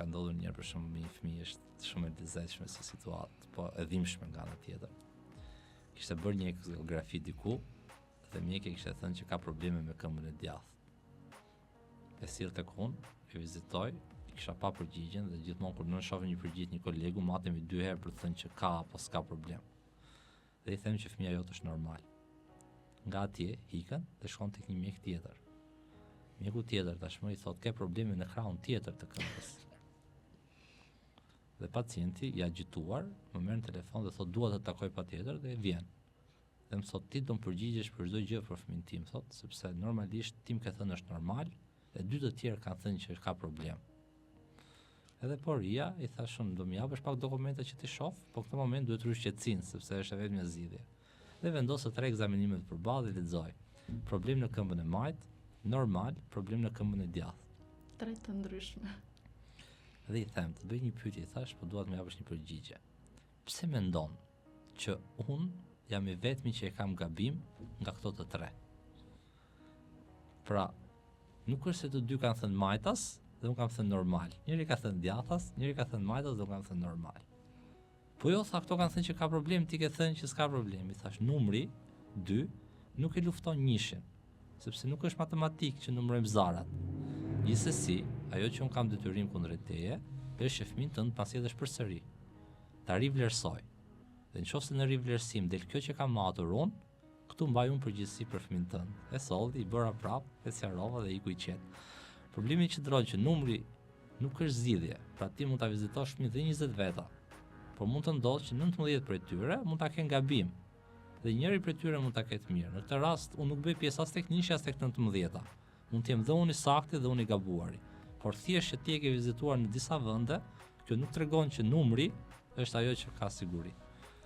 ndodhur një herë për shembull një fëmijë është shumë e lezetshme si situatë, po e dhimbshme nga ana tjetër. Kishte bërë një ekografi diku dhe mjekja kishte thënë që ka probleme me këmbën e djathtë. E sill tek unë, e vizitoj, kisha pa përgjigjen dhe gjithmonë kur shohim një përgjigje një kolegu, matemi 2 herë për të thënë që ka apo s'ka problem. Dhe i them që fëmia jote është normal. Nga atje ikën dhe shkon tek një mjek tjetër. Mjeku tjetër tashmë i thotë ke probleme në krahun tjetër të këmbës. Dhe pacienti i agituar më merr në telefon dhe thotë dua të takoj patjetër dhe vjen. Dhe më thotë ti do të përgjigjesh për çdo gjë për fëmin tim, thotë, sepse normalisht ti më ke thënë është normal dhe 2 të tjerë kanë thënë që ka problem. Edhe poria i thashun do më japësh pak dokumente që ti shoh, po këtë moment duhet të rysh qetësinë sepse është e vetmja zgjidhje. Dhe vendosë 3 ekzamenime të përballë dhe lexoj. Problem në këmbën e majt, normal, problem në këmbën e djathtë. 3 të ndryshme. Dhe i them, të bëj një pyetje, i thash, po dua të më japësh një përgjigje. Pse mendon që unë jam i vetmi që e kam gabim nga këto të 3? Pra, nuk është se të dy kanë thënë majtas dhe unë kam thënë normal. Njëri ka thënë djathtas, njëri ka thënë majtas dhe unë kam thënë normal. Po jo, tha, këto kanë thënë që ka problem, ti ke thënë që s'ka problem. I thash, numri 2 nuk e lufton njëshin, sepse nuk është matematik që numërojmë zarat. Gjithsesi, ajo që unë kam detyrim kundrejt teje, është që fëmin tënd pasi edhe përsëri. Ta rivlerësoj. Dhe nëse në rivlerësim del kjo që kam matur unë, këtu mbaj unë përgjegjësi për fëmin tënd. E solli, i bëra prap, e sqarova dhe iku i qetë. Problemi që ndron që numri nuk është zgjidhje, pra ti mund ta vizitosh fëmin dhe 20 veta. Por mund të ndodhë që 19 prej tyre mund ta kenë gabim. Dhe njëri prej tyre mund ta ketë mirë. Në këtë rast unë nuk bëj pjesë as tek 1 as tek 19. Mund të jem dhe unë i saktë dhe unë i gabuari. Por thjesht që ti e ke vizituar në disa vende, kjo nuk tregon që numri është ajo që ka siguri.